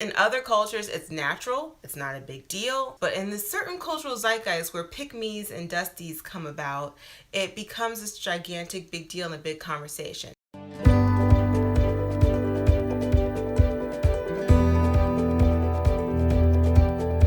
In other cultures, it's natural, it's not a big deal. But in the certain cultural zeitgeist where Pickmes and Dusties come about, it becomes this gigantic big deal and a big conversation.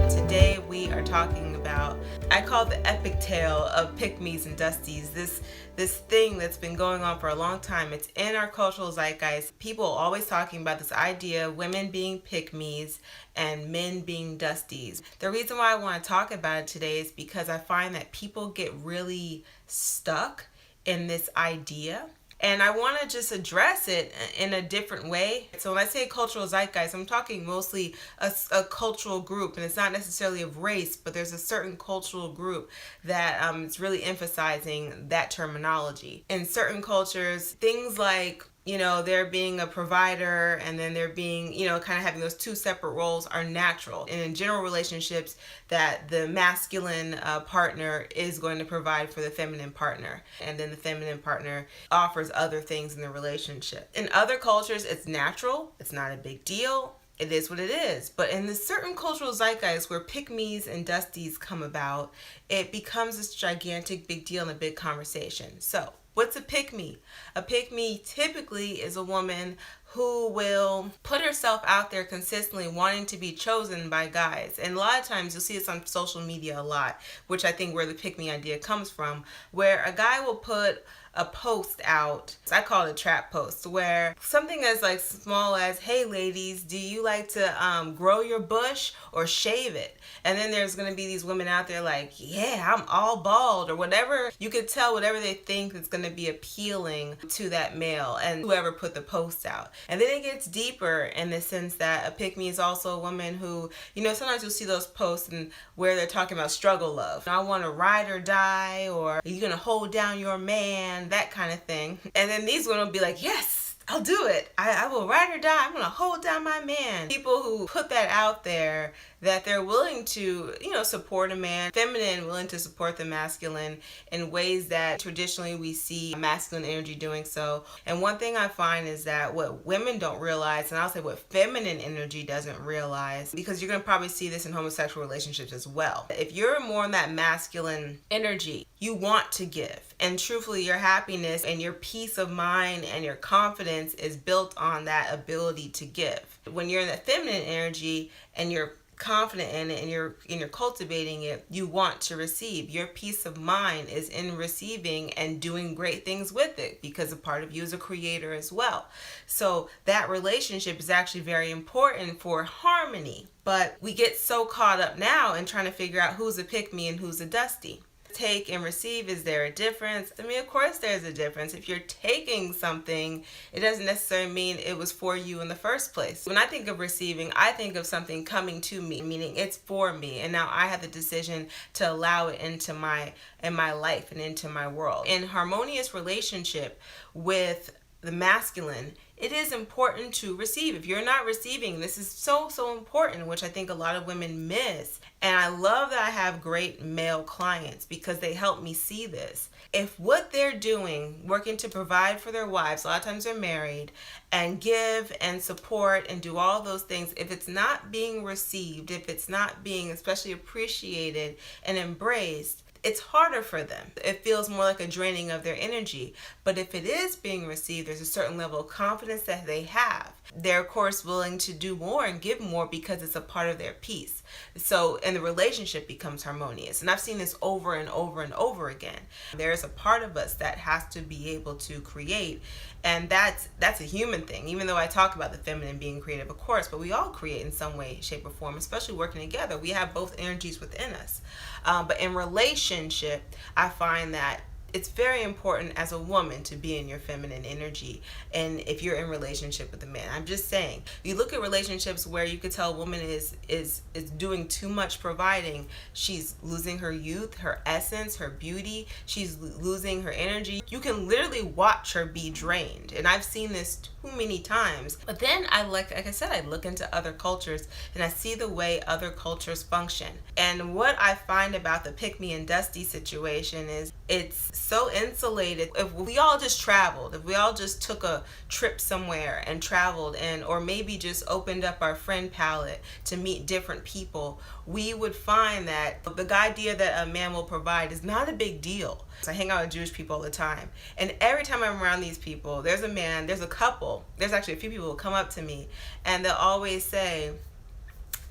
Today we are talking about, I call the epic tale of Pickmes and Dusties. This thing that's been going on for a long time. It's in our cultural zeitgeist. People are always talking about this idea of women being Pickmes and men being Dusties. The reason why I want to talk about it today is because I find that people get really stuck in this idea. And I want to just address it in a different way. So when I say cultural zeitgeist, I'm talking mostly a cultural group, and it's not necessarily of race, but there's a certain cultural group that is really emphasizing that terminology. In certain cultures, things like there being a provider and then there being, kind of having those two separate roles are natural. And in general relationships, that the masculine partner is going to provide for the feminine partner. And then the feminine partner offers other things in the relationship. In other cultures, it's natural. It's not a big deal. It is what it is. But in the certain cultural zeitgeist where Pickmes and Dusties come about, it becomes this gigantic big deal and a big conversation. So, what's a pick-me? A pick-me typically is a woman who will put herself out there consistently wanting to be chosen by guys. And a lot of times you'll see this on social media a lot, which I think where the pick-me idea comes from, where a guy will put a post out, I call it a trap post, where something as like small as, hey ladies, do you like to grow your bush or shave it? And then there's going to be these women out there like, yeah, I'm all bald, or whatever. You could tell whatever they think is going to be appealing to that male and whoever put the post out. And then it gets deeper in the sense that a pick-me is also a woman who, sometimes you'll see those posts and where they're talking about struggle love. I want to ride or die, or are you going to hold down your man? That kind of thing. And then these women will be like, yes, I'll do it. I will ride or die. I'm going to hold down my man. People who put that out there, that they're willing to, support a man, feminine, willing to support the masculine in ways that traditionally we see masculine energy doing so. And one thing I find is that what women don't realize, and I'll say what feminine energy doesn't realize, because you're going to probably see this in homosexual relationships as well. If you're more in that masculine energy, you want to give. And truthfully, your happiness and your peace of mind and your confidence is built on that ability to give. When you're in that feminine energy and you're confident in it and you're cultivating it, you want to receive. Your peace of mind is in receiving and doing great things with it, because a part of you is a creator as well. So that relationship is actually very important for harmony. But we get so caught up now in trying to figure out who's a pick-me and who's a dusty. Take and receive, is there a difference? I mean, of course there's a difference. If you're taking something, it doesn't necessarily mean it was for you in the first place. When I think of receiving, I think of something coming to me, meaning it's for me, and now I have the decision to allow it into my life and into my world. In harmonious relationship with the masculine, it is important to receive. If you're not receiving, this is so important, which I think a lot of women miss. And I love that I have great male clients because they help me see this. If what they're doing, working to provide for their wives, a lot of times they're married, and give and support and do all those things, if it's not being received, if it's not being especially appreciated and embraced, it's harder for them. It feels more like a draining of their energy. But if it is being received, there's a certain level of confidence that they have. They're, of course, willing to do more and give more because it's a part of their peace. So, and the relationship becomes harmonious. And I've seen this over and over and over again. There's a part of us that has to be able to create. And that's a human thing, even though I talk about the feminine being creative, of course, but we all create in some way, shape, or form, especially working together. We have both energies within us. But in relationship, I find that it's very important as a woman to be in your feminine energy. And if you're in relationship with a man, I'm just saying, you look at relationships where you could tell a woman is doing too much providing. She's losing her youth, her essence, her beauty. She's losing her energy. You can literally watch her be drained. And I've seen this too many times. But then like I said, I look into other cultures and I see the way other cultures function. And what I find about the pick me and dusty situation is It's so insulated. If we all just traveled, if we all just took a trip somewhere and traveled, and or maybe just opened up our friend palette to meet different people, we would find that the idea that a man will provide is not a big deal. I hang out with Jewish people all the time, and every time I'm around these people, there's a man, there's a couple, there's actually a few people who come up to me, and they'll always say,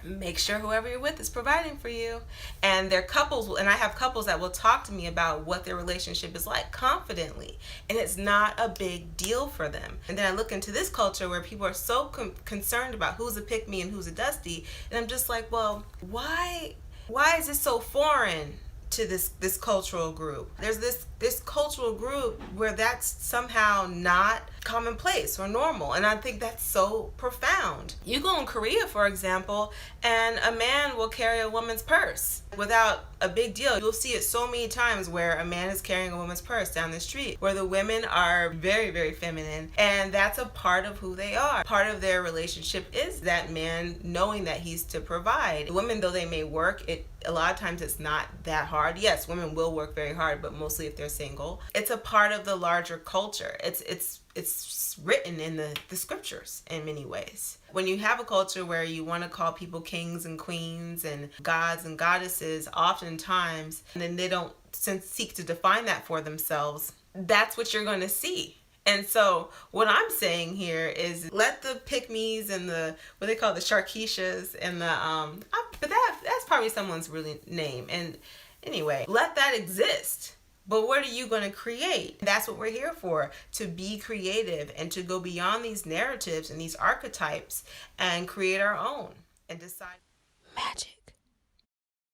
make sure whoever you're with is providing for you. And they're couples, and I have couples that will talk to me about what their relationship is like confidently, and it's not a big deal for them. And then I look into this culture where people are so concerned about who's a pick me and who's a dusty, and I'm just like, well, why is this so foreign to this cultural group? There's this cultural group where that's somehow not commonplace or normal, and I think that's so profound. You go in Korea, for example, and a man will carry a woman's purse without a big deal. You'll see it so many times where a man is carrying a woman's purse down the street, where the women are very, very feminine, and that's a part of who they are. Part of their relationship is that man knowing that he's to provide. Women, though they may work, a lot of times it's not that hard. Yes, women will work very hard, but mostly if they're single. It's a part of the larger culture. It's written in the scriptures in many ways. When you have a culture where you want to call people kings and queens and gods and goddesses, oftentimes, and then they don't seek to define that for themselves, that's what you're going to see. And so what I'm saying here is let the pick-me's and the, what they call the sharkishas and the, but that's probably someone's really name. And anyway, let that exist. But what are you going to create? That's what we're here for, to be creative and to go beyond these narratives and these archetypes and create our own and decide magic.